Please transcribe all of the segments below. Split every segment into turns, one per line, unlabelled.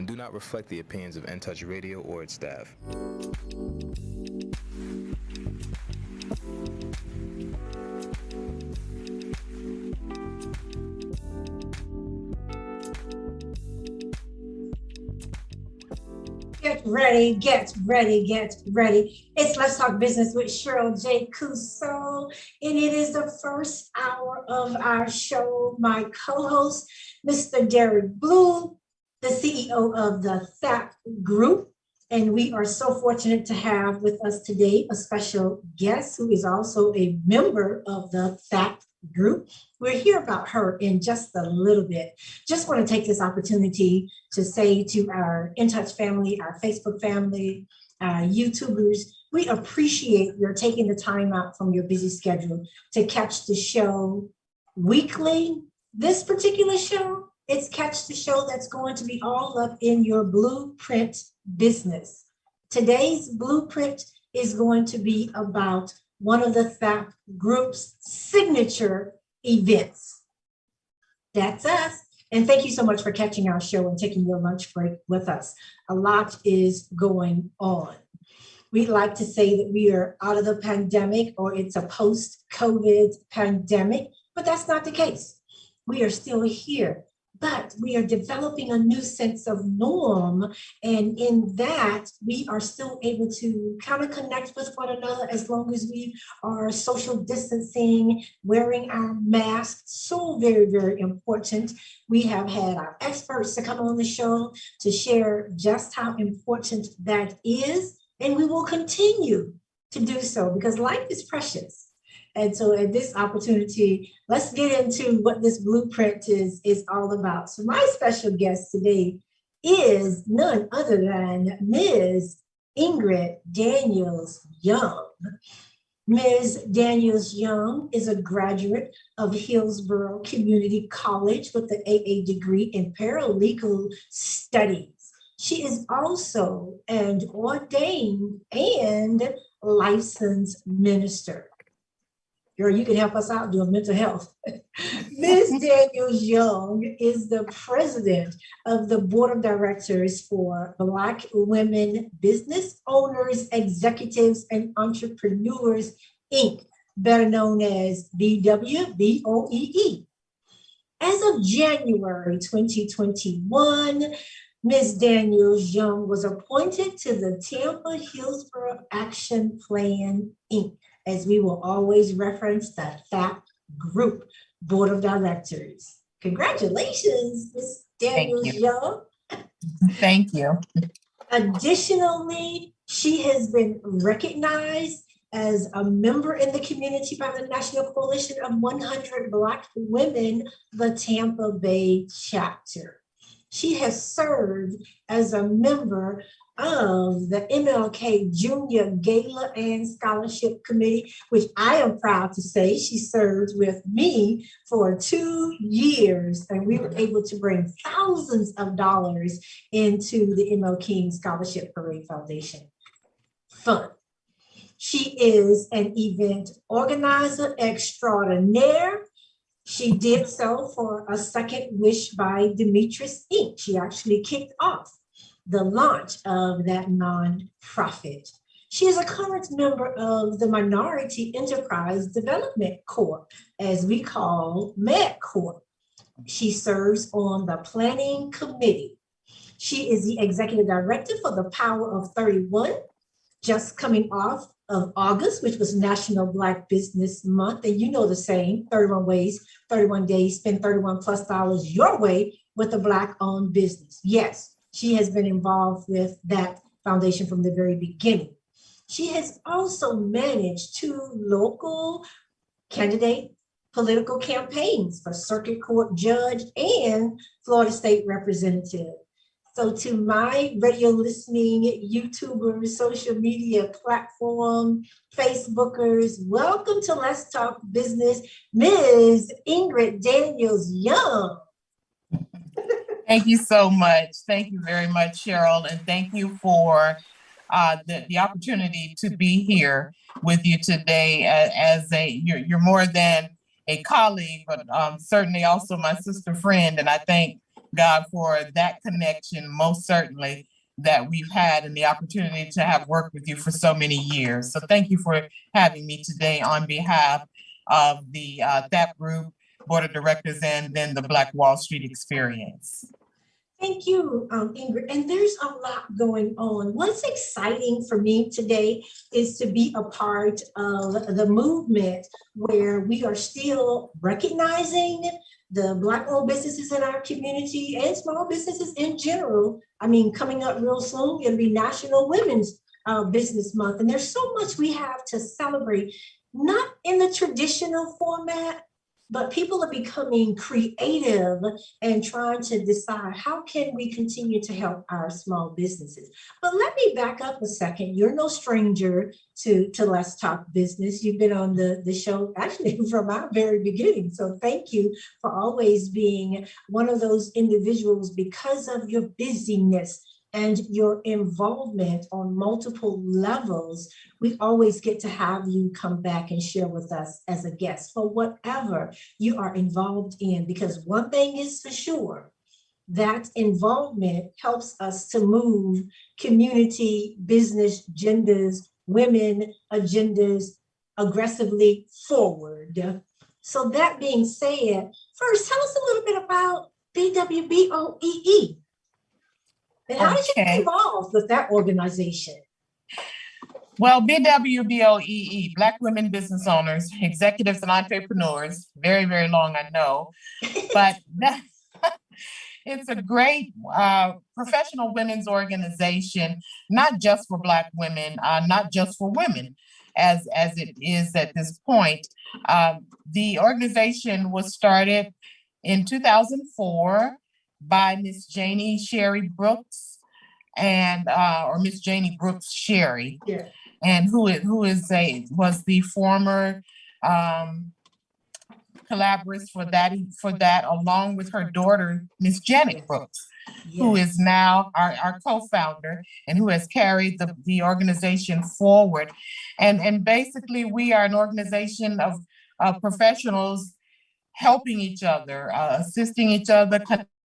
and do not reflect the opinions of In Touch Radio or its staff.
Get ready, get ready, get ready. It's Let's Talk Business with Cheryl J. Cuso, and it is the first hour of our show. My co-host, Mr. Derek Blue, the CEO of the THAP Group, and we are so fortunate to have with us today a special guest who is also a member of the THAP Group. We'll hear about her in just a little bit. Just want to take this opportunity to say to our In Touch family, our Facebook family, YouTubers, we appreciate your taking the time out from your busy schedule to catch the show weekly. This particular show, it's Catch the Show that's going to be all up in your blueprint business. Today's blueprint is going to be about one of the THAP Group's signature events. That's us. And thank you so much for catching our show and taking your lunch break with us. A lot is going on. We'd like to say that we are out of the pandemic, or it's a post-COVID pandemic, but that's not the case. We are still here, but we are developing a new sense of norm. And in that, we are still able to kind of connect with one another as long as we are social distancing, wearing our masks. So very, very important. We have had our experts to come on the show to share just how important that is. And we will continue to do so because life is precious. And so at this opportunity, let's get into what this blueprint is all about. So my special guest today is none other than Ms. Ingrid Daniels-Young. Ms. Daniels-Young is a graduate of Hillsborough Community College with an AA degree in paralegal studies. She is also an ordained and licensed minister. Girl, you can help us out doing mental health. Ms. Daniels-Young is the president of the board of directors for Black Women Business Owners, Executives, and Entrepreneurs, Inc., better known as BWBOEE. As of January 2021, Ms. Daniels-Young was appointed to the Tampa Hillsborough Action Plan, Inc., as we will always reference the THAP Group Board of Directors. Congratulations, Ms. Daniels-Young.
Thank you.
Additionally, she has been recognized as a member in the community by the National Coalition of 100 Black Women, the Tampa Bay chapter. She has served as a member of the MLK Junior Gala and Scholarship Committee, which I am proud to say she served with me for 2 years, and we were able to bring thousands of dollars into the MLK Scholarship Parade Foundation Fund. She is an event organizer extraordinaire. She did so for a Second Wish by Demetrius Inc. She actually kicked off the launch of that nonprofit. She is a current member of the Minority Enterprise Development Corp, as we call MedCorp. She serves on the planning committee. She is the executive director for the Power of 31, just coming off of August, which was National Black Business Month. And you know the saying, 31 ways, 31 days, spend 31 plus dollars your way with a Black-owned business. Yes, she has been involved with that foundation from the very beginning. She has also managed 2 local candidate political campaigns for circuit court judge and Florida State representative. So to my radio listening YouTubers, social media platform, Facebookers, welcome to Let's Talk Business, Ms. Ingrid Daniels-Young.
Thank you so much. Thank you very much, Cheryl. And thank you for the opportunity to be here with you today you're more than a colleague, but certainly also my sister friend. And I thank God for that connection, most certainly, that we've had and the opportunity to have worked with you for so many years. So thank you for having me today on behalf of the THAP Group Board of Directors and then the Black Wall Street Experience.
Thank you, Ingrid. And there's a lot going on. What's exciting for me today is to be a part of the movement where we are still recognizing the Black-owned businesses in our community and small businesses in general. I mean, coming up real soon, it'll be National Women's Business Month. And there's so much we have to celebrate, not in the traditional format, but people are becoming creative and trying to decide how can we continue to help our small businesses. But let me back up a second. You're no stranger to Let's Talk Business. You've been on the show actually from our very beginning. So thank you for always being one of those individuals because of your busyness and your involvement on multiple levels. We always get to have you come back and share with us as a guest for whatever you are involved in, because one thing is for sure, that involvement helps us to move community, business, genders, women agendas aggressively forward. So that being said, first, tell us a little bit about BWBOEE. And how did you get involved with that organization?
Well, BWBOEE, Black Women Business Owners, Executives and Entrepreneurs, very, very long, I know, but it's a great professional women's organization, not just for Black women, not just for women, as it is at this point. The organization was started in 2004 by Miss Janie Sherry Brooks and or Miss Janie Brooks Sherry,
Yeah.
and who was the former collaborator for that, along with her daughter, Miss Janet Brooks, who is now our co-founder and who has carried the organization forward. And basically, we are an organization of professionals helping each other, assisting each other,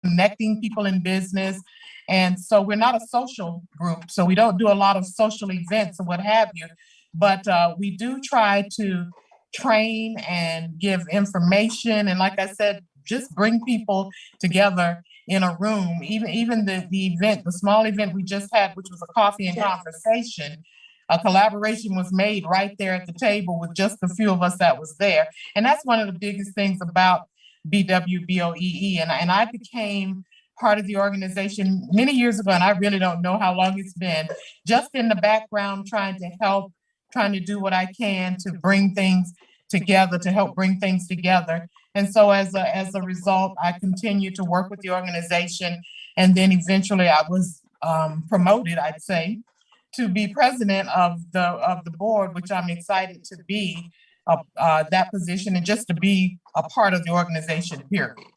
connecting people in business. And so we're not a social group, so we don't do a lot of social events and what have you, but we do try to train and give information. And like I said, just bring people together in a room. Even the event, the small event we just had, which was a coffee and conversation, a collaboration was made right there at the table with just a few of us that was there. And that's one of the biggest things about BWBOEE. And I became part of the organization many years ago, and I really don't know how long it's been, just in the background trying to help, trying to do what I can to bring things together, to help bring things together. And so as a result, I continued to work with the organization. And then eventually I was promoted, I'd say, to be president of the board, which I'm excited to be that position and just to be a part of the organization, period.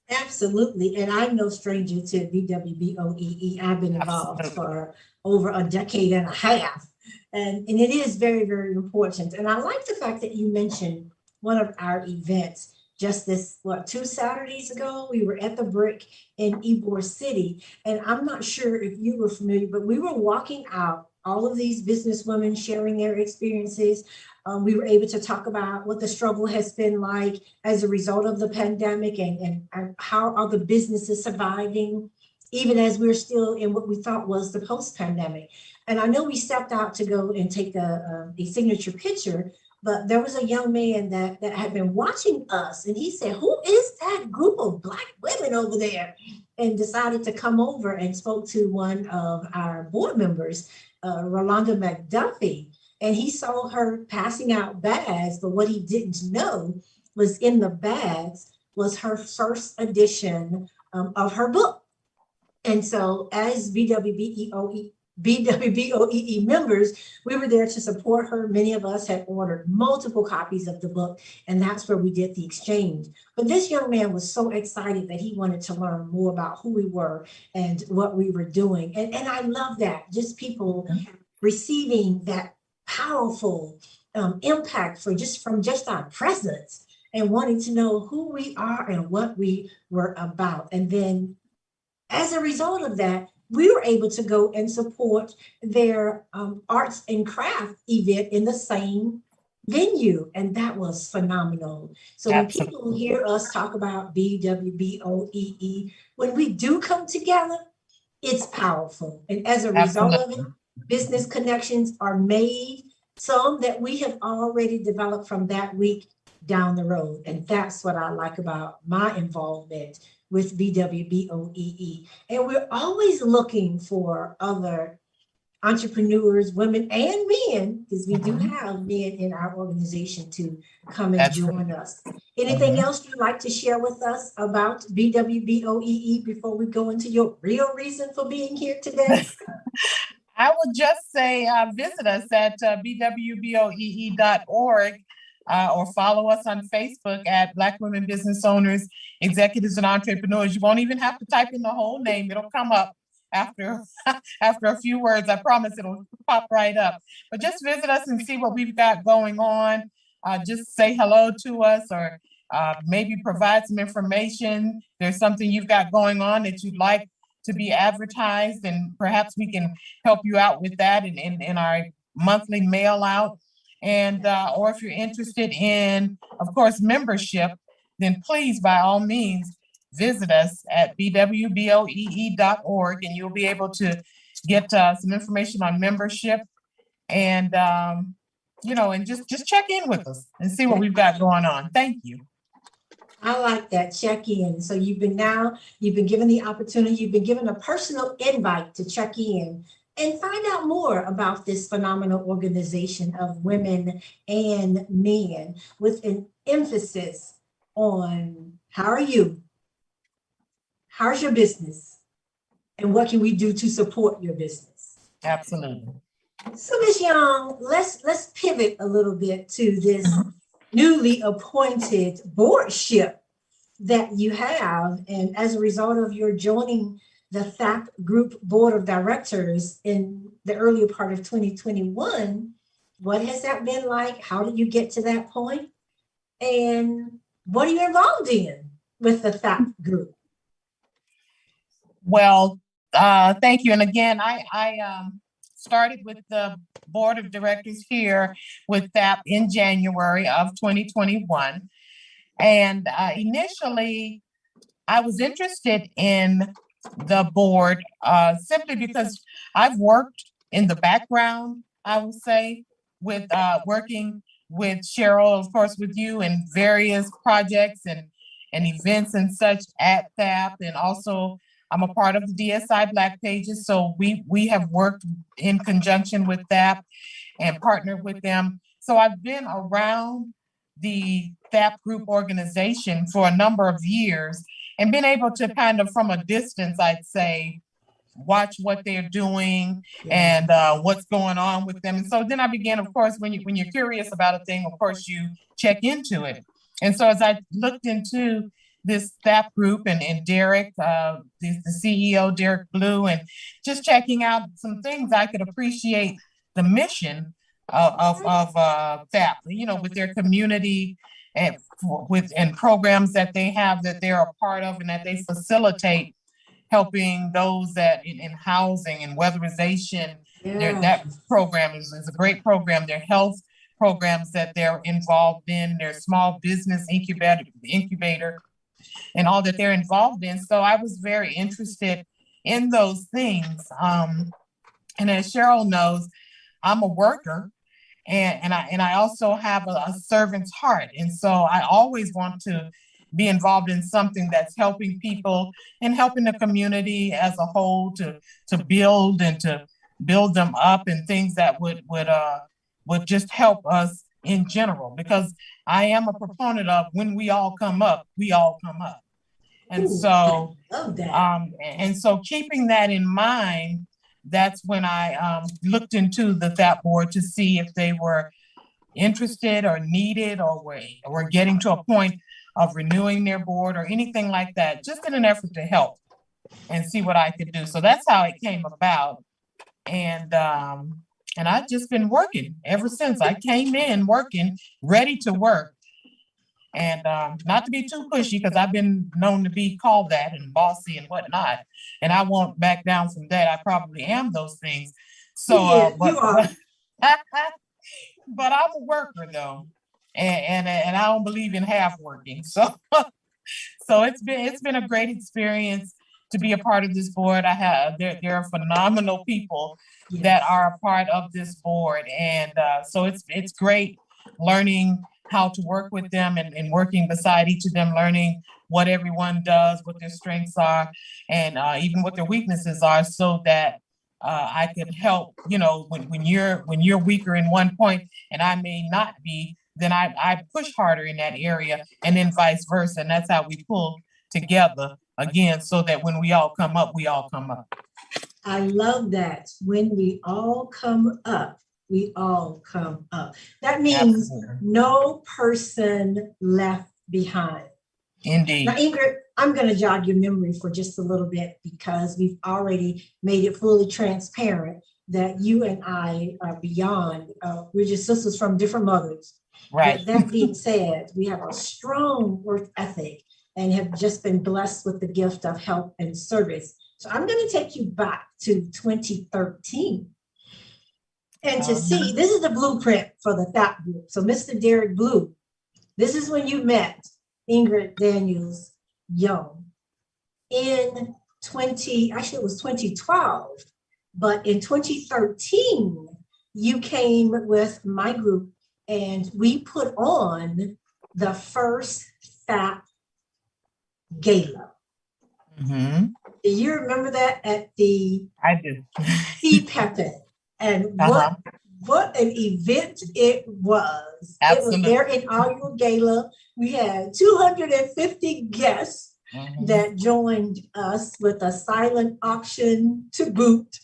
Absolutely. And I'm no stranger to BWBOEE. I've been involved for over a decade and a half. And it is very, very important. And I like the fact that you mentioned one of our events just this, 2 Saturdays ago, we were at the Brick in Ybor City. And I'm not sure if you were familiar, but we were walking out, all of these businesswomen sharing their experiences. We were able to talk about what the struggle has been like as a result of the pandemic and how are the businesses surviving, even as we're still in what we thought was the post-pandemic. And I know we stepped out to go and take a signature picture, but there was a young man that had been watching us, and he said, "Who is that group of Black women over there?" And decided to come over and spoke to one of our board members, Rolanda McDuffie. And he saw her passing out bags, but what he didn't know was in the bags was her first edition of her book. And so as BWBOEE members, we were there to support her. Many of us had ordered multiple copies of the book, and that's where we did the exchange. But this young man was so excited that he wanted to learn more about who we were and what we were doing. And I love that, just people receiving that powerful impact from just our presence. and wanting to know who we are and what we were about. And then as a result of that, we were able to go and support their arts and craft event in the same venue. And that was phenomenal. So when people
Absolutely.
hear us talk about BWBOEE, when we do come together, it's powerful. And as a result of it,
Absolutely.
business connections are made, some that we have already developed from that week down the road. And that's what I like about my involvement with BWBOEE. And we're always looking for other entrepreneurs, women and men, because we do
Mhm.
have men in our organization to come and
That's
join us. Anything else you'd like to share with us about BWBOEE before we go into your real reason for being here today?
I would just say visit us at bwboee.org or follow us on Facebook at Black Women Business Owners, Executives and Entrepreneurs. You won't even have to type in the whole name. It'll come up after after a few words. I promise it'll pop right up. But just visit us and see what we've got going on. Just say hello to us or maybe provide some information. There's something you've got going on that you'd like to be advertised, and perhaps we can help you out with that in our monthly mail out. And or if you're interested in, of course, membership, then please, by all means, visit us at bwboee.org and you'll be able to get some information on membership and and just check in with us and see what we've got going on. Thank you.
I like that check in. So you've been given the opportunity, you've been given a personal invite to check in and find out more about this phenomenal organization of women and men with an emphasis on how are you? How's your business? And what can we do to support your business?
Absolutely.
So Ms. Young, let's pivot a little bit to this newly appointed boardship that you have. And as a result of your joining the THAP Group Board of Directors in the earlier part of 2021, what has that been like? How did you get to that point? And what are you involved in with the THAP Group?
Well, thank you. And again, I started with the board of directors here with THAP in January of 2021. And initially, I was interested in the board simply because I've worked in the background, I would say, with working with Cheryl, of course, with you and various projects and events and such at THAP. And also, I'm a part of the DSI Black Pages. So we have worked in conjunction with THAP and partnered with them. So I've been around the THAP group organization for a number of years and been able to kind of from a distance, I'd say, watch what they're doing and what's going on with them. And so then I began, of course, when you're curious about a thing, of course, you check into it. And so as I looked into this THAP group and Derek, the CEO, Derek Blue, and just checking out some things I could appreciate the mission of THAP, with their community and programs that they have that they're a part of and that they facilitate helping those that in housing and weatherization. That program is a great program. Their health programs that they're involved in, their small business incubator and all that they're involved in. So I was very interested in those things. And as Cheryl knows, I'm a worker and I also have a servant's heart. And so I always want to be involved in something that's helping people and helping the community as a whole to build and to build them up and things that would just help us in general, because I am a proponent of when we all come up, we all come up. And so, and so keeping that in mind, that's when I looked into the THAP board to see if they were interested or needed or were getting to a point of renewing their board or anything like that, just in an effort to help and see what I could do. So that's how it came about. And I've just been working ever since. I came in working, ready to work. And not to be too pushy, because I've been known to be called that and bossy and whatnot. And I won't back down from that. I probably am those things. So,
You are.
but I'm a worker though. And I don't believe in half working. So so it's been a great experience to be a part of this board. There are phenomenal people that are a part of this board. And so it's great learning how to work with them and working beside each of them, learning what everyone does, what their strengths are, and even what their weaknesses are, so that I could help, when you're weaker in one point and I may not be, then I push harder in that area, and then vice versa. And that's how we pull together again, so that when we all come up, we all come up.
I love that. When we all come up, we all come up. That means
Absolutely.
no person left behind.
Indeed.
Now, Ingrid, I'm going to jog your memory for just a little bit, because we've already made it fully transparent that you and I are beyond, we're just sisters from different mothers.
Right.
But that being said, we have a strong work ethic and have just been blessed with the gift of help and service. So I'm going to take you back to 2013. And to see, this is the blueprint for the THAP group. So Mr. Derek Blue, this is when you met Ingrid Daniels Young in 2012, but in 2013, you came with my group and we put on the first THAP Gala.
Mm-hmm.
Do you remember that at the
I do.
CPEP? And what an event it was.
Absolutely.
It was their inaugural gala. We had 250 guests that joined us with a silent auction to boot.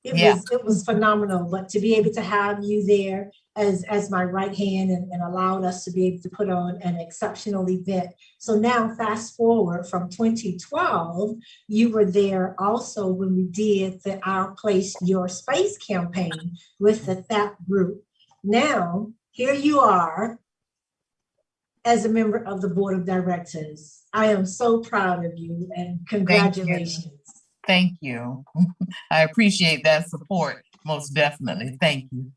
It was phenomenal. But to be able to have you there as my right hand and allowed us to be able to put on an exceptional event. So now fast forward from 2012, you were there also when we did the Our Place, Your Space campaign with the THAP group. Now, here you are as a member of the board of directors. I am so proud of you and congratulations.
Thank you. I appreciate that support, most definitely. Thank you.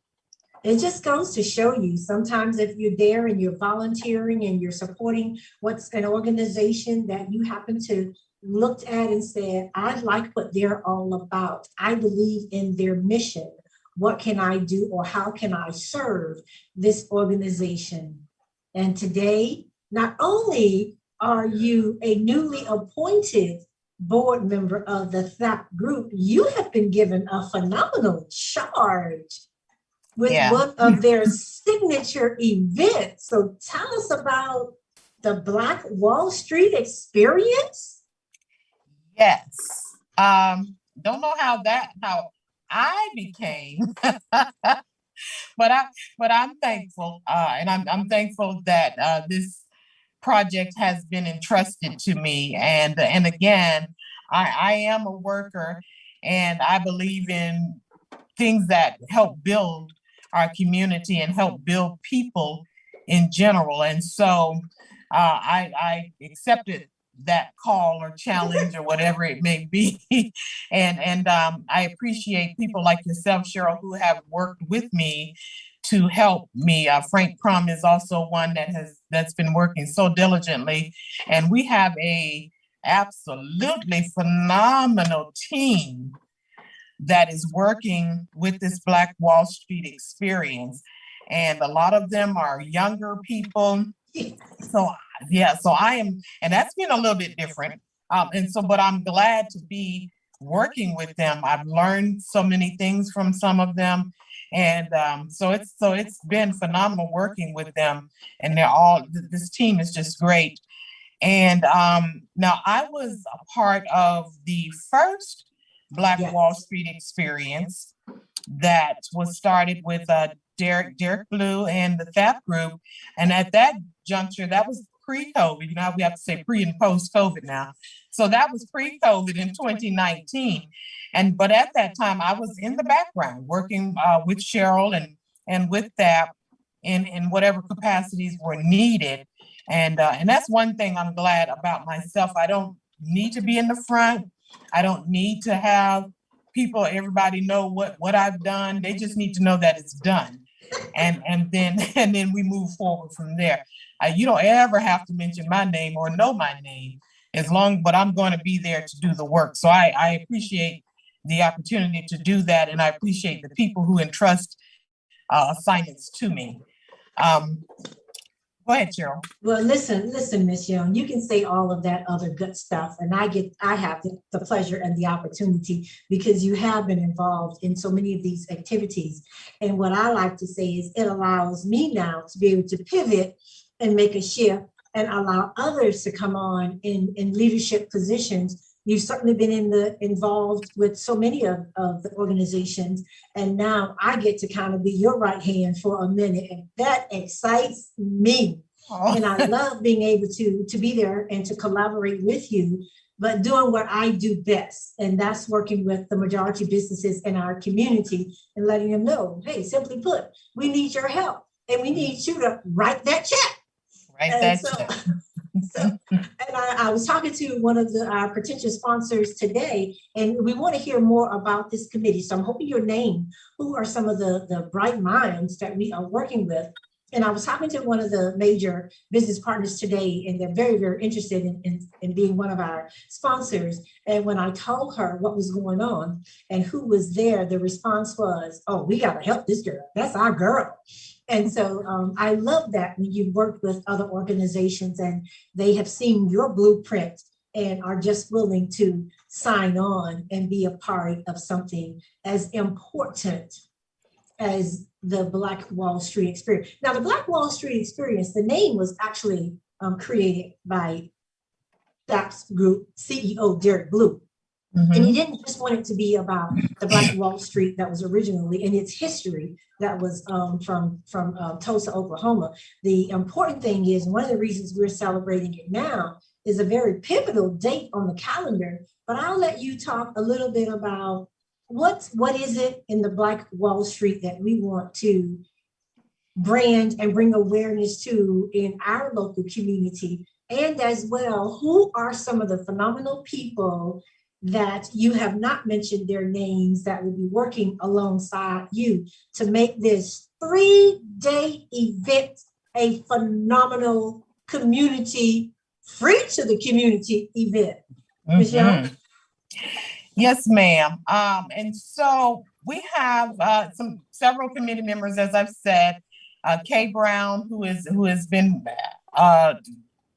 It just goes to show you, sometimes if you're there and you're volunteering and you're supporting what's an organization that you happen to looked at and said, I like what they're all about. I believe in their mission. What can I do, or how can I serve this organization? And today, not only are you a newly appointed board member of the THAP group, you have been given a phenomenal charge with one of their signature events. So tell us about the Black Wall Street experience.
Yes. Don't know how I became, but I'm thankful. And I'm thankful that this project has been entrusted to me. And again, I am a worker, and I believe in things that help build our community and help build people in general. And so I accepted that call or challenge or whatever it may be. and I appreciate people like yourself, Cheryl, who have worked with me to help me. Frank Crum is also one that's been working so diligently. And we have a absolutely phenomenal team that is working with this Black Wall Street experience. And a lot of them are younger people. So I am, and that's been a little bit different. But I'm glad to be working with them. I've learned so many things from some of them. And so it's been phenomenal working with them. And this team is just great. And now I was a part of the first Black Wall Street experience that was started with Derek Blue and the THAP group. And at that juncture, that was pre-COVID. Now we have to say pre and post-COVID now. So that was pre-COVID in 2019. But at that time, I was in the background working with Cheryl and with THAP in whatever capacities were needed. And that's one thing I'm glad about myself. I don't need to be in the front. I don't need to have everybody know what I've done. They just need to know that it's done. And then and then we move forward from there. You don't ever have to mention my name or know my name but I'm going to be there to do the work. So I appreciate the opportunity to do that. And I appreciate the people who entrust assignments to me. Go ahead, Cheryl.
Well, listen, Miss Young, you can say all of that other good stuff, and I have the pleasure and the opportunity because you have been involved in so many of these activities. And what I like to say is it allows me now to be able to pivot and make a shift and allow others to come on in leadership positions. You've certainly been involved with so many of the organizations, and now I get to kind of be your right hand for a minute, and that excites me. Oh. And I love being able to be there and to collaborate with you, but doing what I do best, and that's working with the majority businesses in our community and letting them know, hey, simply put, we need your help, and we need you to write that check. And I was talking to one of our potential sponsors today, and we want to hear more about this committee. So I'm hoping you'll name who are some of the bright minds that we are working with. And I was talking to one of the major business partners today, and they're very, very interested in being one of our sponsors. And when I told her what was going on and who was there, the response was, oh, we got to help this girl. That's our girl. And so I love that when you work with other organizations and they have seen your blueprint and are just willing to sign on and be a part of something as important as the Black Wall Street Experience. Now, the Black Wall Street Experience, the name was actually created by SAP's group CEO, Derek Blue. Mm-hmm. And he didn't just want it to be about the Black Wall Street that was originally in its history that was from Tulsa, Oklahoma. The important thing is, one of the reasons we're celebrating it now is a very pivotal date on the calendar, but I'll let you talk a little bit about what is it in the Black Wall Street that we want to brand and bring awareness to in our local community, and as well, who are some of the phenomenal people that you have not mentioned their names that will be working alongside you to make this 3-day event a phenomenal community, free to the community event. Mm-hmm. Michelle?
Yes, ma'am. And so we have several committee members, as I've said, Kay Brown, who has been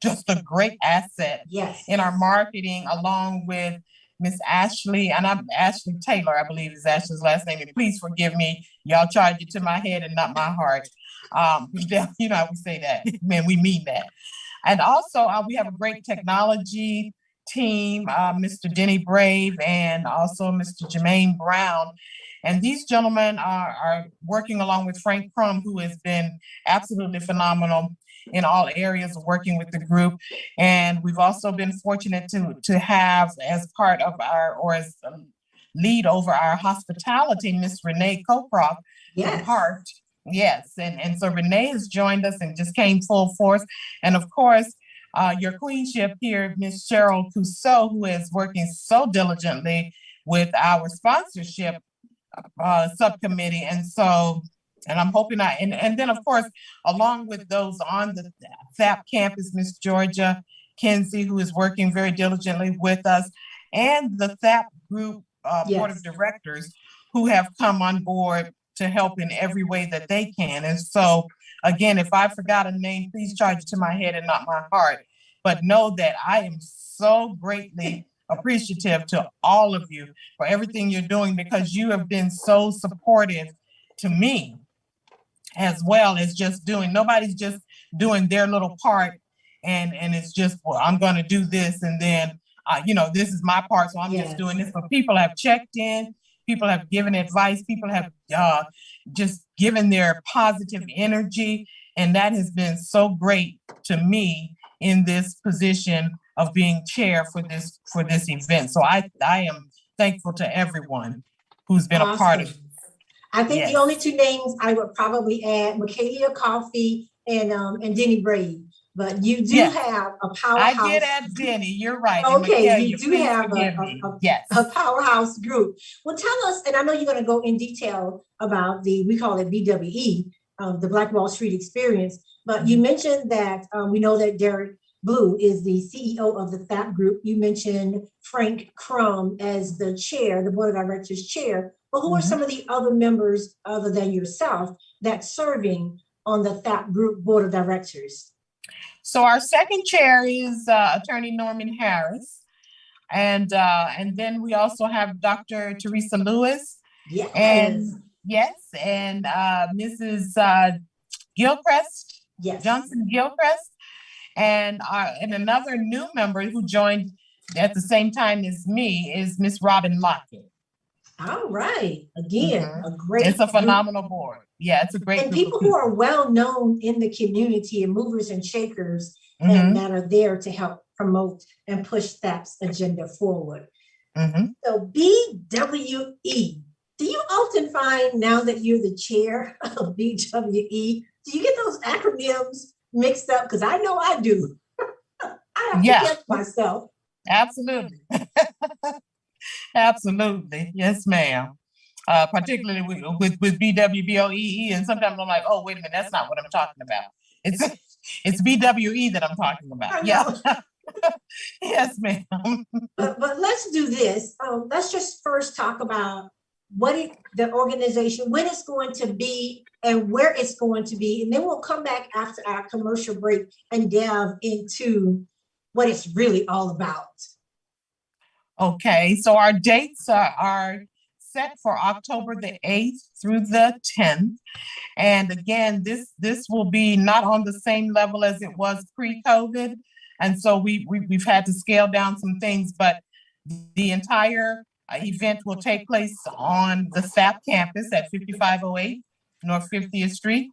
just a great asset in our marketing, along with Miss Ashley, and I'm Ashley Taylor, I believe is Ashley's last name. And please forgive me, y'all charge it to my head and not my heart. You know, we say that, man, we mean that. And also we have a great technology team, Mr. Denny Brave and also Mr. Jermaine Brown. And these gentlemen are working along with Frank Crum, who has been absolutely phenomenal in all areas of working with the group. And we've also been fortunate to have as part of as lead over our hospitality, Miss Renee Coproff.
Yes.
Yes. And so Renee has joined us and just came full force. And of course, your queenship here, Miss Cheryl Cousseau, who is working so diligently with our sponsorship subcommittee. And I'm hoping and then of course, along with those on the SAP campus, Miss Georgia Kinsey, who is working very diligently with us, and the SAP group board of directors who have come on board to help in every way that they can. And so again, if I forgot a name, please charge it to my head and not my heart. But know that I am so greatly appreciative to all of you for everything you're doing, because you have been so supportive to me, as well as just nobody's just doing their little part and it's just, well, I'm going to do this. And then, this is my part. So I'm just doing this. But people have checked in, people have given advice, people have just given their positive energy. And that has been so great to me in this position of being chair for this event. So I am thankful to everyone who's been a part of it.
I think the only two names I would probably add, Michaelia Coffey and Denny Brave. but you do
Yes.
have a
I
powerhouse.
did ask Denny, you're right. And
Okay,
Mikael,
you do
please
have
forgive
a,
me.
a,
Yes.
a powerhouse group. Well, tell us, and I know you're going to go in detail about we call it BWE, the Black Wall Street Experience, but you mentioned that we know that Derek Blue is the CEO of the THAP group. You mentioned Frank Crum as the chair, the board of directors chair, but who are some of the other members other than yourself that's serving on the THAP group board of directors?
So our second chair is Attorney Norman Harris. And then we also have Dr. Teresa Lewis.
Yes.
And Mrs. Gilchrist,
Yes.
Johnson Gilchrist, and another new member who joined at the same time as me is Miss Robin Lockett.
All right. Again, a great.
It's a phenomenal board. Yeah, it's a great
and
group
people who are well known in the community and movers and shakers and that are there to help promote and push THAP's agenda forward. So BWE, do you often find now that you're the chair of BWE, do you get those acronyms mixed up? Because I know I do. I have to catch myself.
Absolutely. Absolutely. Yes, ma'am. Particularly with BWBOEE, and sometimes I'm like, oh, wait a minute, that's not what I'm talking about. It's BWE that I'm talking about. Yeah. Yes, ma'am.
But let's do this. Let's just first talk about the organization, when it's going to be and where it's going to be. And then we'll come back after our commercial break and delve into what it's really all about. Okay,
so our dates are set for October the 8th through the 10th. And again, this will be not on the same level as it was pre-COVID. And so we've had to scale down some things, but the entire event will take place on the THAP campus at 5508 North 50th Street.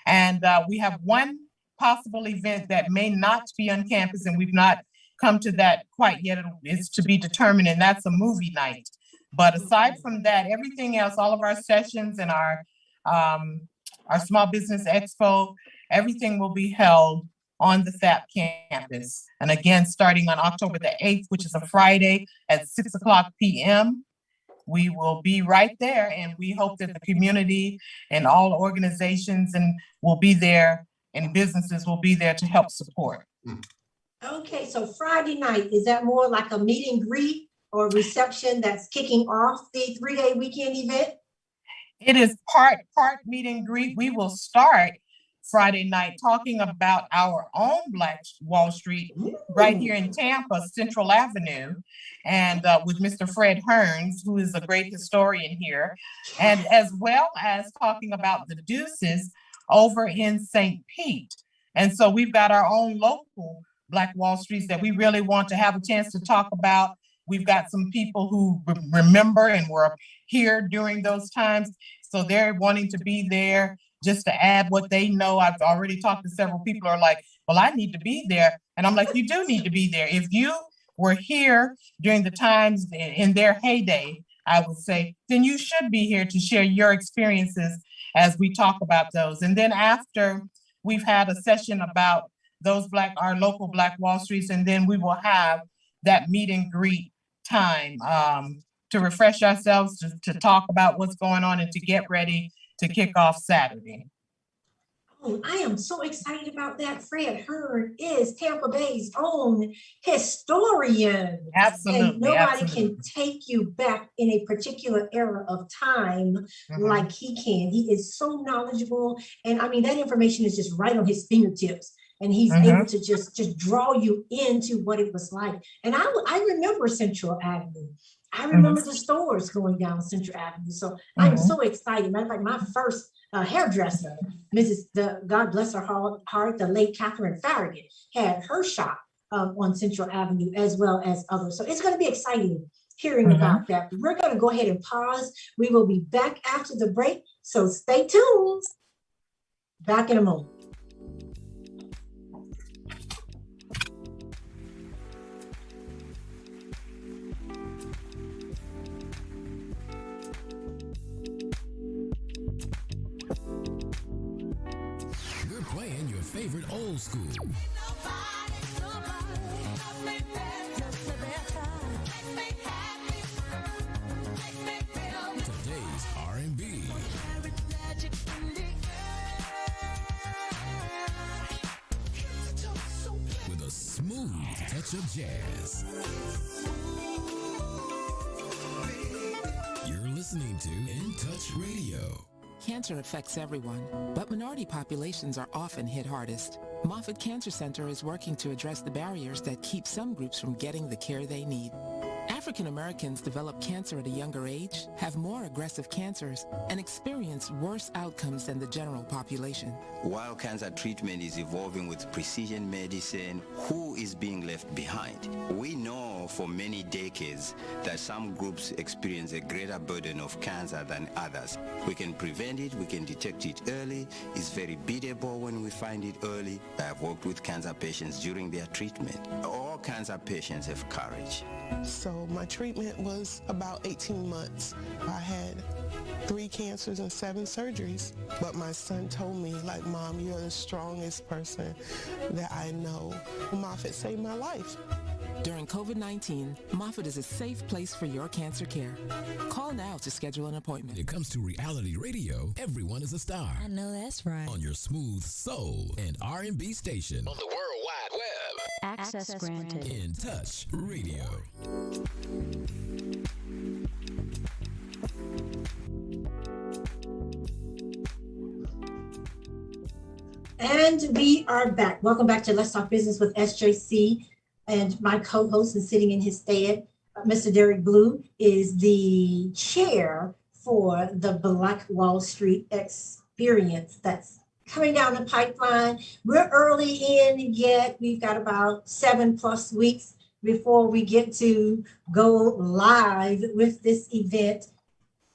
And we have one possible event that may not be on campus, and we've not come to that quite yet. It's to be determined, and that's a movie night. But aside from that, everything else, all of our sessions and our Small Business Expo, everything will be held on the THAP campus. And again, starting on October the 8th, which is a Friday at 6:00 p.m., we will be right there. And we hope that the community and all organizations will be there, and businesses will be there to help support.
Okay, so Friday night, is that more like a meet and greet or reception that's kicking off the 3-day weekend event?
It is part meet and greet. We will start Friday night talking about our own Black Wall Street right here in Tampa, Central Avenue, and with Mr. Fred Hearns, who is a great historian here, and as well as talking about the Deuces over in St. Pete. And so we've got our own local Black Wall Streets that we really want to have a chance to talk about. We've got some people who remember and were here during those times, so they're wanting to be there just to add what they know. I've already talked to several people who are like, well, I need to be there. And I'm like, you do need to be there. If you were here during the times in their heyday, I would say, then you should be here to share your experiences as we talk about those. And then after we've had a session about our local Black Wall Streets, and then we will have that meet and greet time to refresh ourselves, to talk about what's going on and to get ready to kick off Saturday. Oh, I am so excited about that. Fred Hearn is Tampa Bay's own historian. Absolutely. And nobody can take you back in a particular era of time like he can. He is so knowledgeable. And I mean, that information is just right on his fingertips. And he's able to just draw you into what it was like. And I remember Central Avenue. I remember the stores going down Central Avenue. So I'm so excited. Matter of fact, my first hairdresser, God bless her heart, the late Catherine Farragut, had her shop on Central Avenue as well as others. So it's going to be exciting hearing about that. We're going to go ahead and pause. We will be back after the break. So stay tuned. Back in a moment.
Playing your favorite old school. touch of jazz. You're listening to In Touch Radio.
Cancer affects everyone, but minority populations are often hit hardest. Moffitt Cancer Center is working to address the barriers that keep some groups from getting the care they need. African Americans develop cancer at a younger age, have more aggressive cancers, and experience worse outcomes than the general population.
While cancer treatment is evolving with precision medicine, who is being left behind? We know for many decades that some groups experience a greater burden of cancer than others. We can prevent it, we can detect it early. It's very beatable when we find it early. I have worked with cancer patients during their treatment. All cancer patients have courage.
So my treatment was about 18 months. I had 3 cancers and 7 surgeries. But my son told me, like, Mom, you're the strongest person that I know. Moffitt saved my life.
During COVID-19, Moffitt is a safe place for your cancer care. Call now to schedule an appointment.
When it comes to reality radio, everyone is a star.
I know that's right.
On your smooth soul and R&B station. On the World Wide Web.
Access granted.
In Touch Radio.
And we are back. Welcome back to Let's Talk Business with SJC. And my co-host is sitting in his stead. Mr. Derek Blue is the chair for the Black Wall Street Experience that's coming down the pipeline. We're early in yet. We've got about 7+ weeks before we get to go live with this event.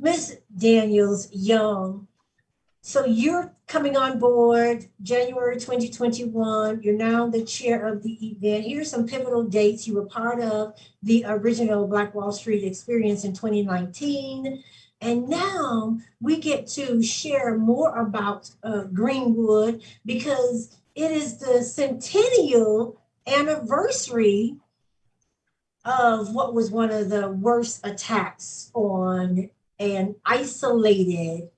Ms. Daniels Young, so you're coming on board January 2021. You're now the chair of the event. Here's some pivotal dates. You were part of the original Black Wall Street Experience in 2019. And now we get to share more about Greenwood because it is the centennial anniversary of what was one of the worst attacks on an isolated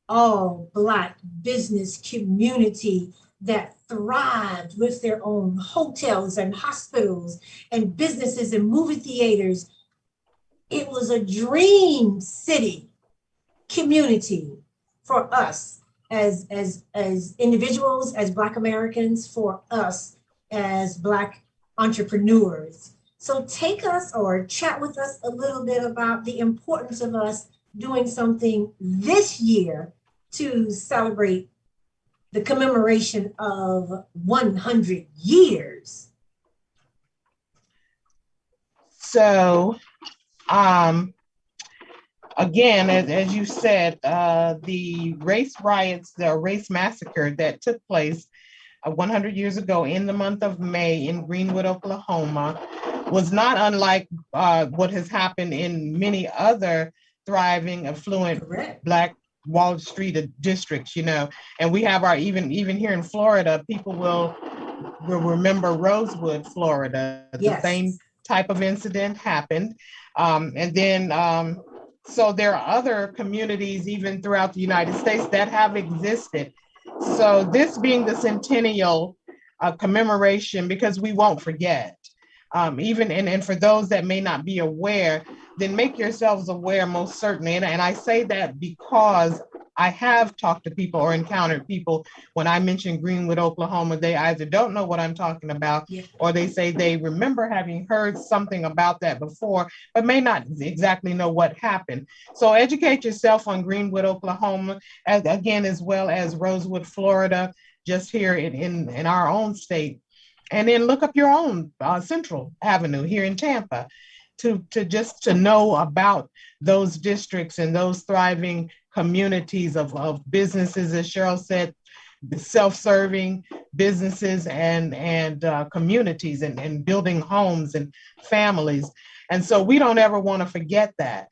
all Black business community that thrived with their own hotels and hospitals and businesses and movie theaters. It was a dream city community for us as individuals, as Black Americans, for us as Black entrepreneurs. So take us or chat with us a little bit about the importance of us doing something this year to celebrate the commemoration of 100 years.
So, again, as you said, the race riots, the race massacre that took place 100 years ago in the month of May in Greenwood, Oklahoma, was not unlike what has happened in many other thriving, affluent
Correct.
Black Wall Street districts, you know, and we have our, even here in Florida, people will remember Rosewood, Florida.
Yes.
The same type of incident happened. And then, so there are other communities even throughout the United States that have existed. So this being the centennial commemoration, because we won't forget, even, and for those that may not be aware, then make yourselves aware most certainly. And I say that because I have talked to people or encountered people when I mention Greenwood, Oklahoma, they either don't know what I'm talking about, or they say they remember having heard something about that before, but may not exactly know what happened. So educate yourself on Greenwood, Oklahoma, as well as Rosewood, Florida, just here in our own state. And then look up your own Central Avenue here in Tampa to know about those districts and those thriving communities of businesses, as Cheryl said, self-serving businesses and communities and building homes and families. And so we don't ever want to forget that.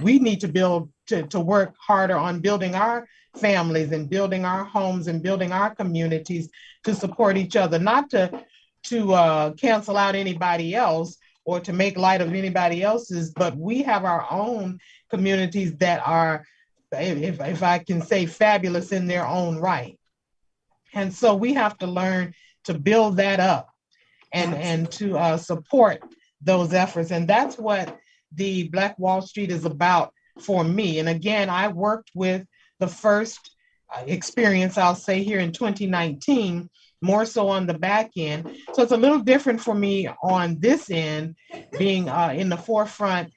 We need to build, to work harder on building our families and building our homes and building our communities to support each other, not to cancel out anybody else or to make light of anybody else's, but we have our own communities that are, if I can say, fabulous in their own right. And so we have to learn to build that up and to support those efforts. And that's what the Black Wall Street is about for me. And again, I worked with the first experience, I'll say, here in 2019, more so on the back end. So it's a little different for me on this end, being in the forefront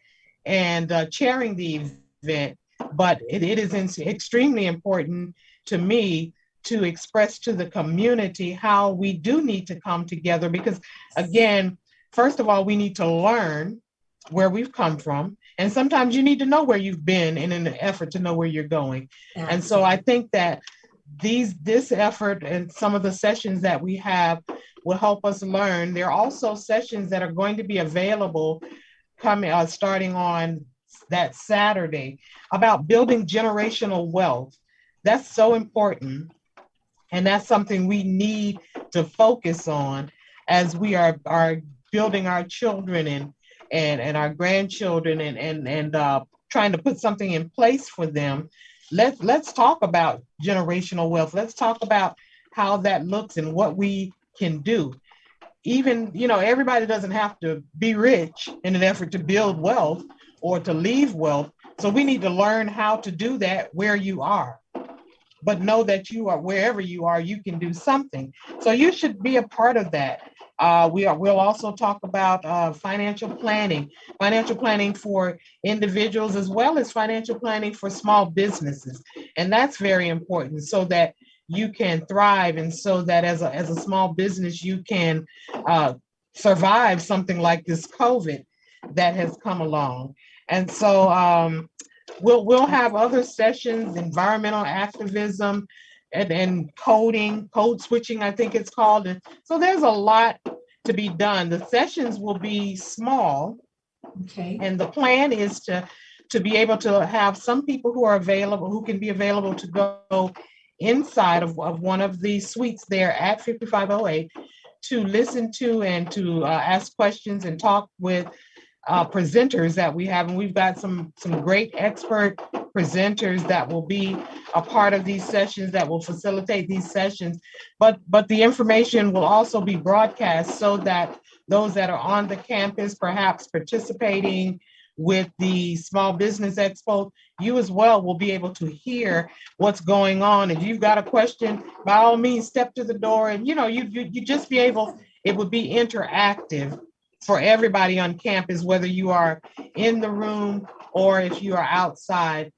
and chairing the event. But it is extremely important to me to express to the community how we do need to come together, because again, first of all, we need to learn where we've come from. And sometimes you need to know where you've been in an effort to know where you're going. Absolutely. And so I think that this effort and some of the sessions that we have will help us learn. There are also sessions that are going to be available coming starting on that Saturday about building generational wealth. That's so important. And that's something we need to focus on as we are building our children and our grandchildren and trying to put something in place for them. Let's talk about generational wealth. Let's talk about how that looks and what we can do. Even, everybody doesn't have to be rich in an effort to build wealth or to leave wealth. So we need to learn how to do that where you are. But know that you are, wherever you are, you can do something. So you should be a part of that. We'll also talk about financial planning for individuals as well as financial planning for small businesses. And that's very important so that you can thrive and so that as a small business, you can survive something like this COVID that has come along. And so we'll have other sessions, environmental activism and code switching, I think it's called. And so there's a lot to be done. The sessions will be small. Okay. And the plan is to be able to have some people who can be available to go inside of one of the suites there at 5508 to listen to and to ask questions and talk with presenters that we have. And we've got some great expert presenters that will be a part of these sessions, that will facilitate these sessions. But the information will also be broadcast so that those that are on the campus, perhaps participating with the Small Business Expo, you as well will be able to hear what's going on. If you've got a question, by all means, step to the door and, you just be able, it would be interactive for everybody on campus, whether you are in the room or if you are outside,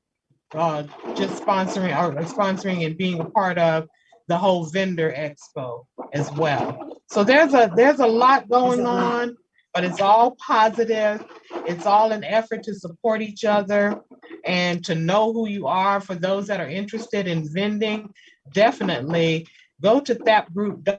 just sponsoring and being a part of the whole vendor expo as well. So there's a lot going on, but it's all positive. It's all an effort to support each other and to know who you are. For those that are interested in vending, definitely go to thapgroup.org,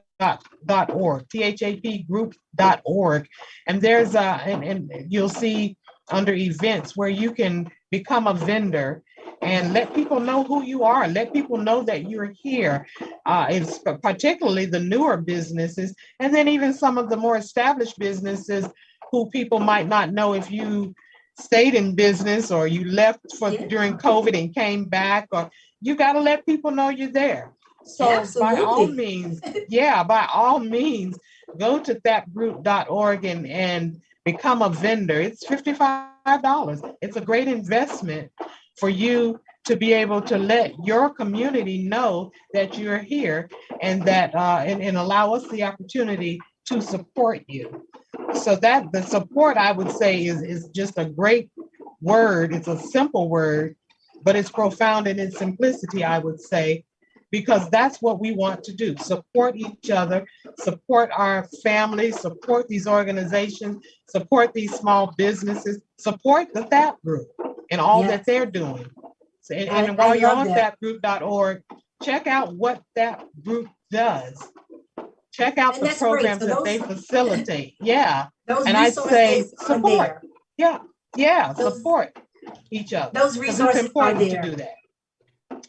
thapgroup.org. And there's and you'll see under events where you can become a vendor and let people know who you are. Let people know that you're here. It's particularly the newer businesses, and then even some of the more established businesses who people might not know if you stayed in business or you left during COVID and came back, or you got to let people know you're there. So Absolutely. by all means, go to thapgroup.org and become a vendor. It's $55. It's a great investment for you to be able to let your community know that you're here and that and allow us the opportunity to support you. So that the support, I would say, is just a great word. It's a simple word, but it's profound in its simplicity, I would say, because that's what we want to do. Support each other, support our families, support these organizations, support these small businesses, support the THAP group and all that they're doing. So, and while you're on thapgroup.org, check out what that group does. Check out the programs that they facilitate. Yeah. And I'd say support. Support each other.
Those resources are there.
To do that.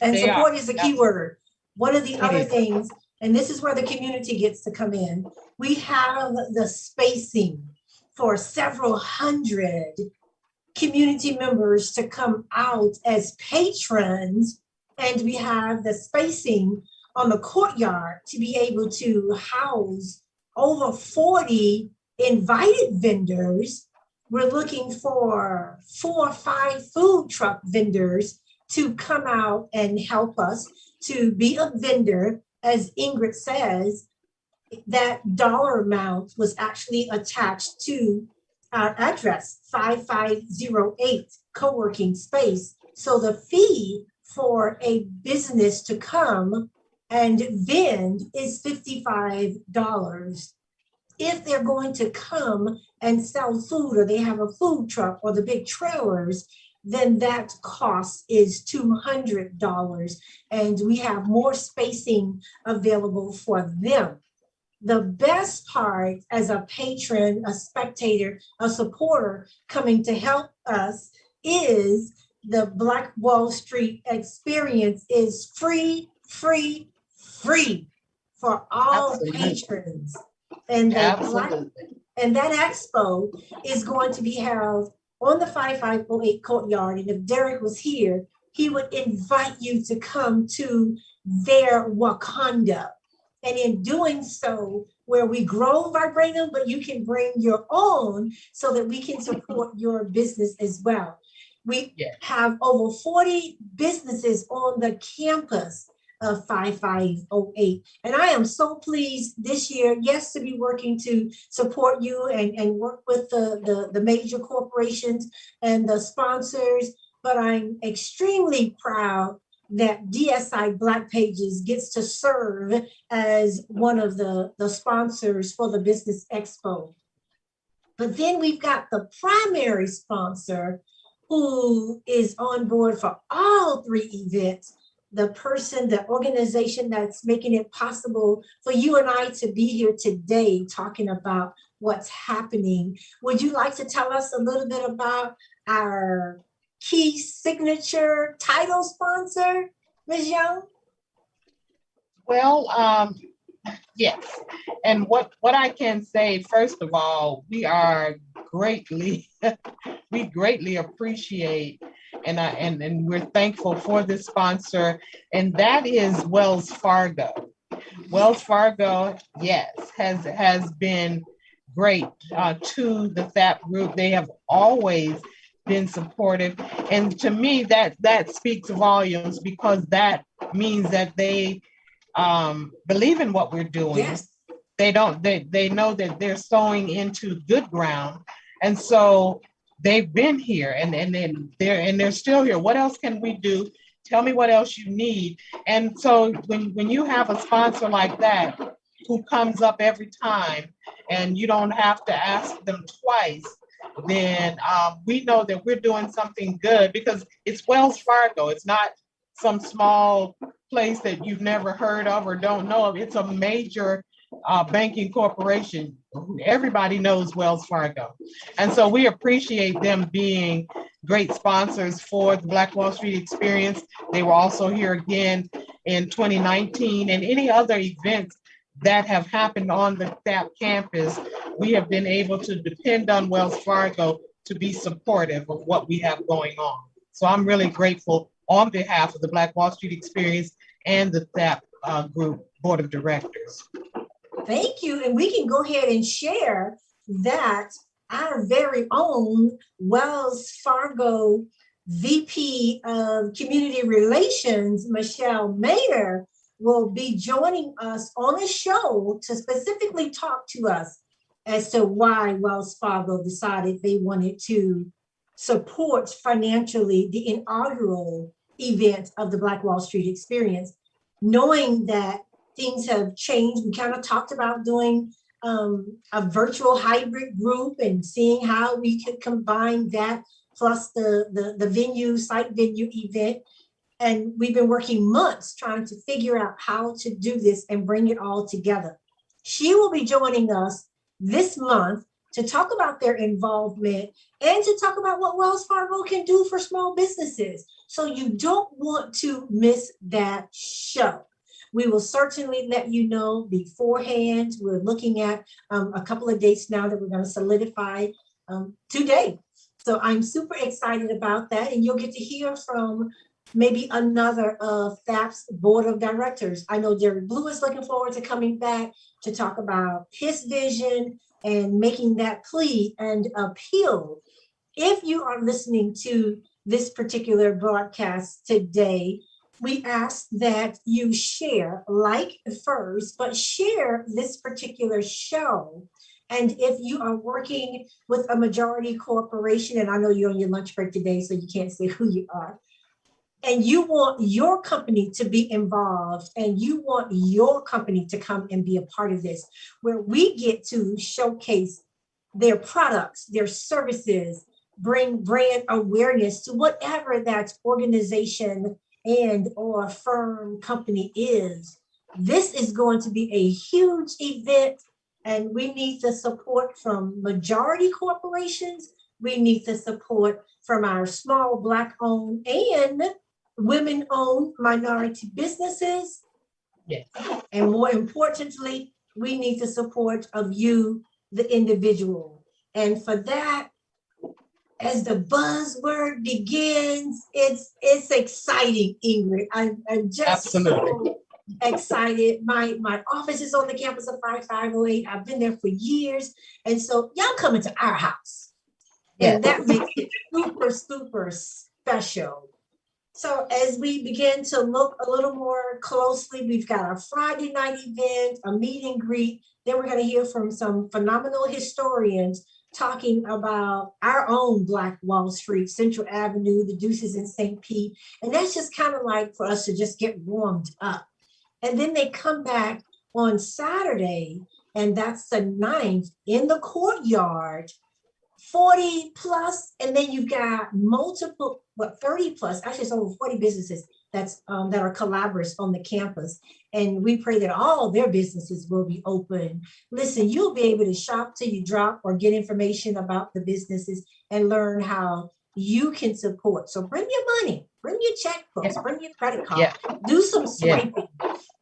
And support is the key word. One of the other things, and this is where the community gets to come in, we have the spacing for several hundred community members to come out as patrons, and we have the spacing on the courtyard to be able to house over 40 invited vendors. We're looking for 4 or 5 food truck vendors to come out and help us to be a vendor. As Ingrid says, that dollar amount was actually attached to our address, 5508 co-working space. So the fee for a business to come and vend is $55. If they're going to come and sell food, or they have a food truck or the big trailers, then that cost is $200. And we have more spacing available for them. The best part, as a patron, a spectator, a supporter coming to help us, is the Black Wall Street experience is free for all
Absolutely.
patrons. And
Absolutely.
and that expo is going to be held on the 5508 courtyard. And if Derek was here, he would invite you to come to their Wakanda. And in doing so, where we grow Vibranium, but you can bring your own so that we can support your business as well. We have over 40 businesses on the campus of 5508. And I am so pleased this year, yes, to be working to support you and work with the major corporations and the sponsors, but I'm extremely proud that DSI Black Pages gets to serve as one of the sponsors for the Business Expo. But then we've got the primary sponsor who is on board for all 3 events, the person, the organization that's making it possible for you and I to be here today talking about what's happening. Would you like to tell us a little bit about our key signature title sponsor, Ms. Young?
Well, yes. And what I can say, first of all, we are greatly, we greatly appreciate and we're thankful for this sponsor, and that is Wells Fargo. Wells Fargo, yes, has been great to the THAP group. They have always been supportive, and to me that speaks volumes, because that means that they believe in what we're doing.
Yes.
They know that they're sowing into good ground, and so they've been here and they're still here. What else can we do? Tell me what else you need. And so when you have a sponsor like that who comes up every time and you don't have to ask them twice, then we know that we're doing something good, because it's Wells Fargo. It's not some small place that you've never heard of or don't know of. It's a major banking corporation. Everybody knows Wells Fargo. And so we appreciate them being great sponsors for the Black Wall Street Experience. They were also here again in 2019, and any other events that have happened on the THAP campus. We have been able to depend on Wells Fargo to be supportive of what we have going on. So I'm really grateful on behalf of the Black Wall Street Experience and the THAP Group Board of Directors.
Thank you. And we can go ahead and share that our very own Wells Fargo VP of Community Relations, Michelle Mayer, will be joining us on a show to specifically talk to us as to why Wells Fargo decided they wanted to support financially the inaugural event of the Black Wall Street Experience, knowing that things have changed. We kind of talked about doing a virtual hybrid group and seeing how we could combine that plus the site venue event. And we've been working months trying to figure out how to do this and bring it all together. She will be joining us this month to talk about their involvement and to talk about what Wells Fargo can do for small businesses. So you don't want to miss that show. We will certainly let you know beforehand. We're looking at a couple of dates now that we're going to solidify today. So I'm super excited about that. And you'll get to hear from maybe another of THAP's board of directors. I know Jerry Blue is looking forward to coming back to talk about his vision and making that plea and appeal. If you are listening to this particular broadcast today, we ask that you share, like first, but share this particular show. And if you are working with a majority corporation, and I know you're on your lunch break today, so you can't say who you are, and you want your company to be involved and you want your company to come and be a part of this, where we get to showcase their products, their services, bring brand awareness to whatever that organization and or firm company is. This is going to be a huge event, and we need the support from majority corporations. We need the support from our small Black-owned and women-owned minority businesses.
Yes.
And more importantly, we need the support of you, the individual. And for that, as the buzzword begins, it's exciting, Ingrid. I'm just so excited. My office is on the campus of 5508. I've been there for years. And so y'all coming to our house.
Yes.
And that makes it super, super special. So as we begin to look a little more closely, we've got a Friday night event, a meet and greet. Then we're going to hear from some phenomenal historians talking about our own Black Wall Street, Central Avenue, the Deuces in St. Pete. And that's just kind of like for us to just get warmed up. And then they come back on Saturday, and that's the 9th in the courtyard, 40 plus, and then you've got multiple, 30 plus, actually it's over 40 businesses that are collaborators on the campus. And we pray that all their businesses will be open. Listen, you'll be able to shop till you drop or get information about the businesses and learn how you can support. So bring your money, bring your checkbooks, bring your credit card, do some swiping,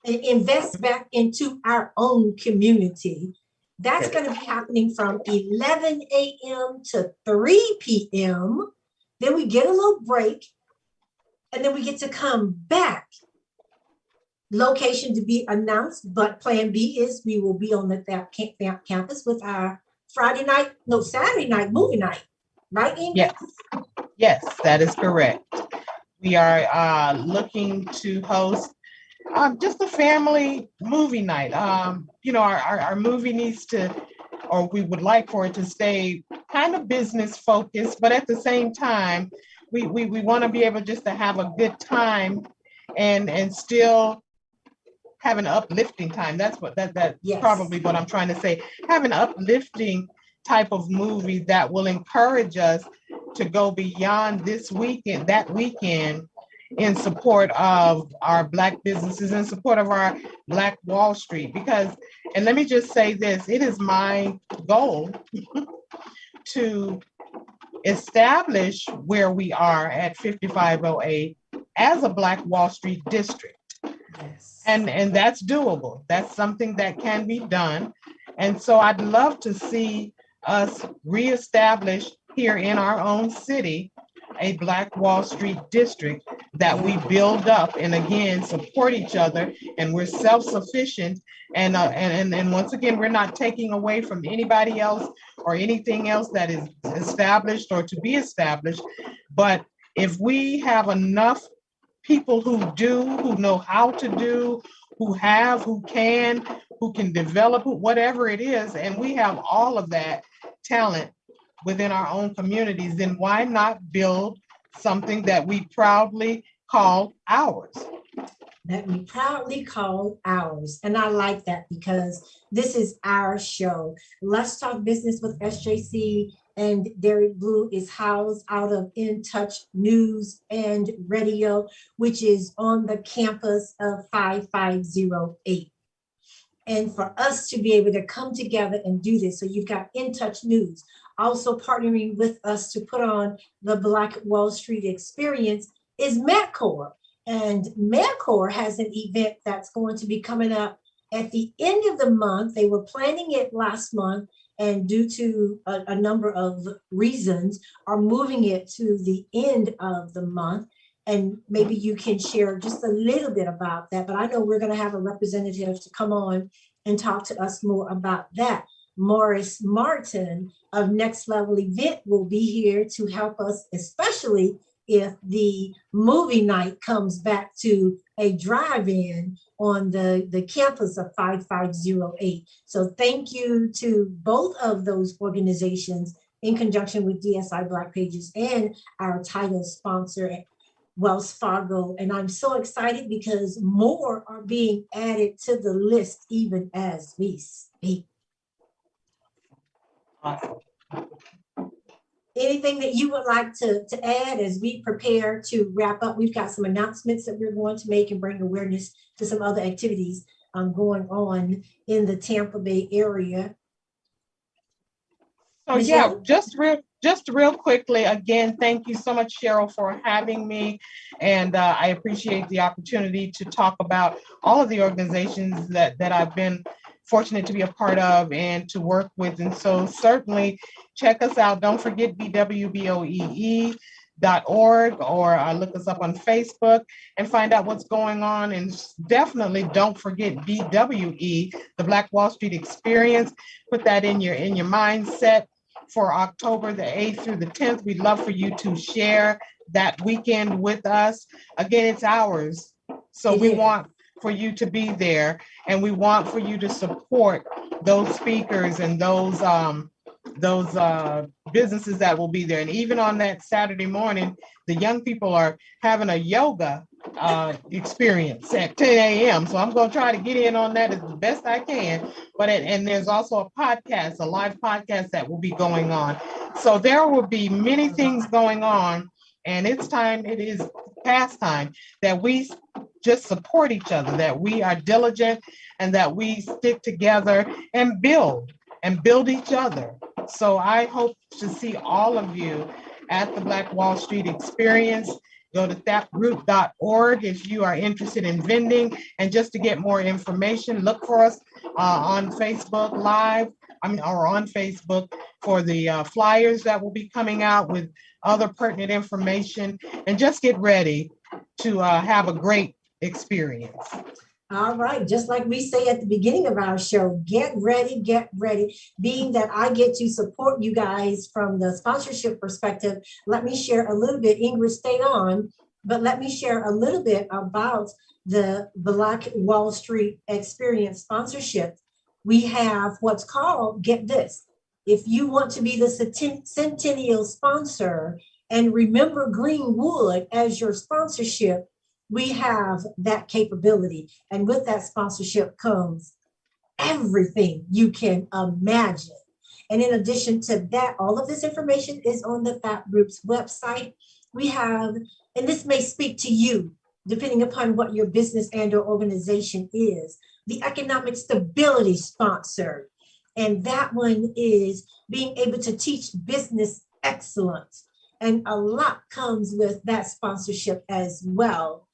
and invest back into our own community. That's going to be happening from 11 a.m. to 3 p.m. Then we get a little break, and then we get to come back. Location to be announced, but plan B is we will be on the campus with our Saturday night movie night. Right, Ingrid?
Yes, that is correct. We are looking to host just a family movie night. Our movie needs to, or we would like for it to stay kind of business focused, but at the same time, we want to be able just to have a good time and still have an uplifting time. That's probably what I'm trying to say. Have an uplifting type of movie that will encourage us to go beyond that weekend in support of our Black businesses, in support of our Black Wall Street. Because, and let me just say this, it is my goal to establish where we are at 5508 as a Black Wall Street district.
Yes.
And that's doable. That's something that can be done. And so I'd love to see us reestablish here in our own city a Black Wall Street district that we build up and again support each other, and we're self-sufficient, and once again we're not taking away from anybody else or anything else that is established or to be established. But if we have enough people who know how to do, who can develop, whatever it is, and we have all of that talent within our own communities, then why not build something that we proudly call ours?
That we proudly call ours. And I like that because this is our show. Let's Talk Business with SJC and Derek Blue is housed out of In Touch News and Radio, which is on the campus of 5508. And for us to be able to come together and do this, so you've got In Touch News also partnering with us to put on the Black Wall Street Experience is MetCore. And MetCore has an event that's going to be coming up at the end of the month. They were planning it last month, and due to a number of reasons are moving it to the end of the month. And maybe you can share just a little bit about that, but I know we're going to have a representative to come on and talk to us more about that. Morris Martin of Next Level Event will be here to help us, especially if the movie night comes back to a drive-in on the campus of 5508. So thank you to both of those organizations in conjunction with DSI Black Pages and our title sponsor, Wells Fargo. And I'm so excited because more are being added to the list even as we speak.
Awesome.
Anything that you would like to add as we prepare to wrap up? We've got some announcements that we're going to make and bring awareness to some other activities going on in the Tampa Bay area.
So yeah, just real quickly, again, thank you so much, Cheryl, for having me. And I appreciate the opportunity to talk about all of the organizations that I've been fortunate to be a part of and to work with. And so certainly check us out. Don't forget bwboee.org or look us up on Facebook and find out what's going on. And definitely don't forget BWE, the Black Wall Street Experience. Put that in your mindset for October the 8th through the 10th. We'd love for you to share that weekend with us. Again, it's ours. So we want for you to be there, and we want for you to support those speakers and those businesses that will be there. And even on that Saturday morning, the young people are having a yoga experience at 10 a.m. So I'm going to try to get in on that as the best I can. And there's also a podcast, a live podcast that will be going on. So there will be many things going on, and it is past time that we just support each other, that we are diligent and that we stick together and build each other. So I hope to see all of you at the Black Wall Street Experience. Go to taproot.org if you are interested in vending. And just to get more information, look for us on Facebook Live, or on Facebook for the flyers that will be coming out with other pertinent information. And just get ready to have a great experience.
All right, just like we say at the beginning of our show, get ready, get ready. Being that I get to support you guys from the sponsorship perspective, let me share a little bit. Ingrid, stay on, but let me share a little bit about the Black Wall Street Experience sponsorship. We have what's called, get this, if you want to be the centennial sponsor and remember Greenwood as your sponsorship, we have that capability. And with that sponsorship comes everything you can imagine. And in addition to that, all of this information is on the FAP Group's website. We have, and this may speak to you, depending upon what your business and or organization is, the economic stability sponsor. And that one is being able to teach business excellence. And a lot comes with that sponsorship as well.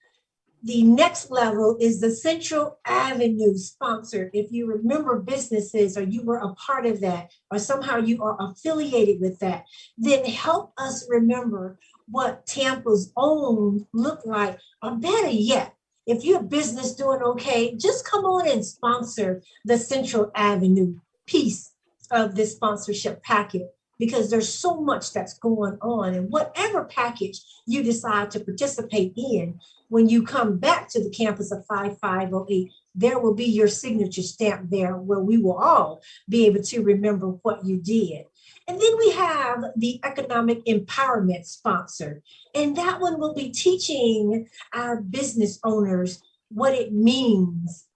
The next level is the Central Avenue sponsor. If you remember businesses or you were a part of that, or somehow you are affiliated with that, then help us remember what Tampa's own look like, or better yet, if your business doing okay, just come on and sponsor the Central Avenue piece of this sponsorship packet, because there's so much that's going on. And whatever package you decide to participate in, when you come back to the campus of 5508, there will be your signature stamp there where we will all be able to remember what you did. And then we have the economic empowerment sponsor. And that one will be teaching our business owners what it means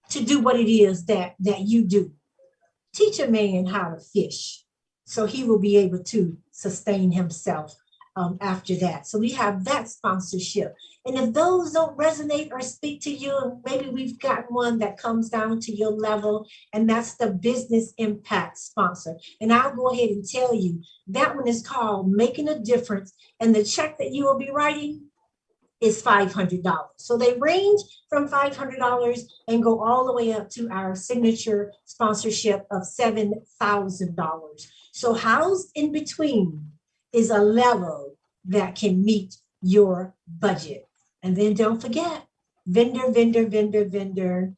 to do what it is that you do. Teach a man how to fish, so he will be able to sustain himself after that. So we have that sponsorship. And if those don't resonate or speak to you, and maybe we've got one that comes down to your level, and that's the business impact sponsor. And I'll go ahead and tell you, that one is called Making a Difference. And the check that you will be writing is $500. So they range from $500 and go all the way up to our signature sponsorship of $7,000. So housed in between is a level that can meet your budget. And then don't forget, vendor.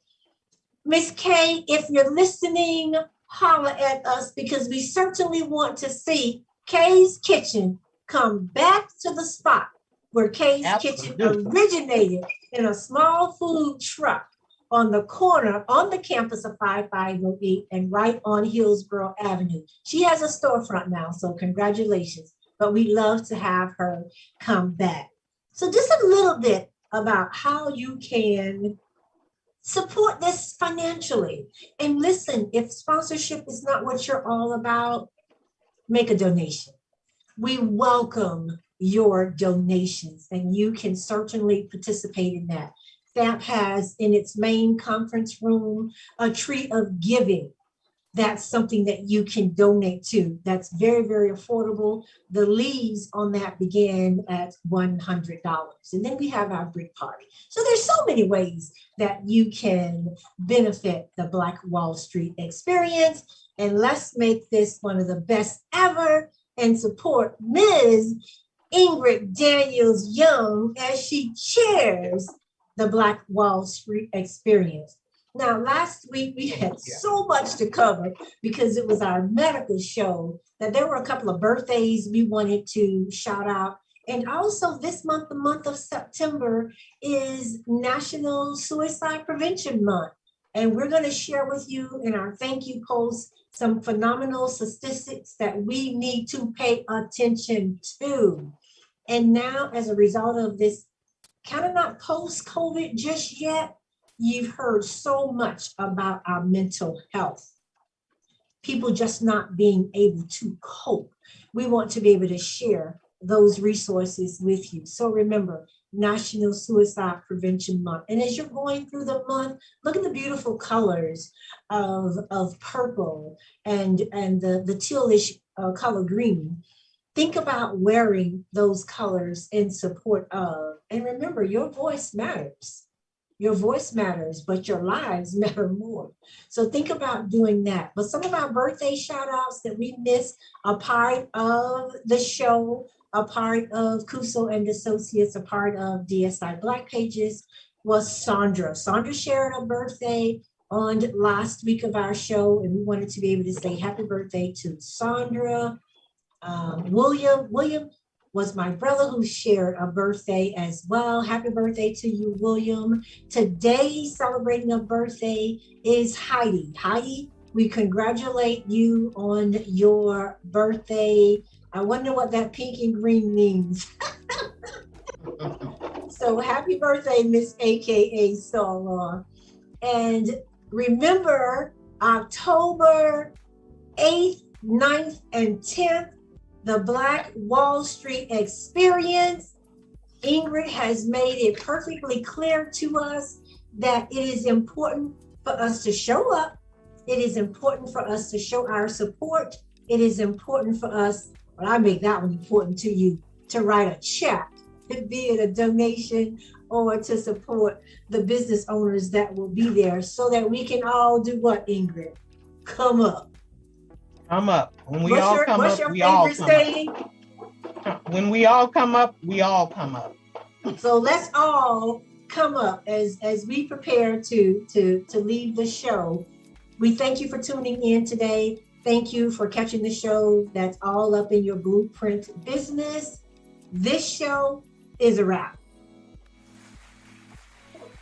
Miss Kay, if you're listening, holler at us because we certainly want to see Kay's Kitchen come back to the spot where Kay's Kitchen originated, in a small food truck on the corner on the campus of 5508 and right on Hillsborough Avenue. She has a storefront now, so congratulations. But we'd love to have her come back. So just a little bit about how you can support this financially. And listen, if sponsorship is not what you're all about, make a donation. We welcome your donations, and you can certainly participate in that. STAMP has in its main conference room a tree of giving. That's something that you can donate to. That's very, very affordable. The leaves on that begin at $100. And then we have our brick party. So there's so many ways that you can benefit the Black Wall Street experience. And let's make this one of the best ever and support Ms. Ingrid Daniels Young as she chairs the Black Wall Street experience. Now, last week we had so much to cover because it was our medical show that there were a couple of birthdays we wanted to shout out. And also this month, the month of September, is National Suicide Prevention Month. And we're going to share with you in our thank you post some phenomenal statistics that we need to pay attention to. And now, as a result of this, kind of not post-COVID just yet, you've heard so much about our mental health. People just not being able to cope. We want to be able to share those resources with you. So remember, National Suicide Prevention Month. And as you're going through the month, look at the beautiful colors of purple and the tealish color green. Think about wearing those colors in support of, and remember, your voice matters. Your voice matters, but your lives matter more. So think about doing that. But some of our birthday shout outs that we missed, a part of the show, a part of Cuso and Associates, a part of DSI Black Pages, was Sandra. Sandra shared her birthday on last week of our show, and we wanted to be able to say happy birthday to Sandra. William was my brother who shared a birthday as well. Happy birthday to you, William. Today, celebrating a birthday is Heidi. Heidi, we congratulate you on your birthday. I wonder what that pink and green means. So happy birthday, Miss AKA Sarah. And remember, October 8th, 9th, and 10th, the Black Wall Street experience. Ingrid has made it perfectly clear to us that it is important for us to show up. It is important for us to show our support. It is important for us, well, I make that one important to you, to write a check, be it a donation or to support the business owners that will be there so that we can all do what, Ingrid? Come up.
Come up. When we all come up, we all come up. When we all come up, we all come up.
So let's all come up as we prepare to leave the show. We thank you for tuning in today. Thank you for catching the show. That's all up in your blueprint business. This show is a wrap.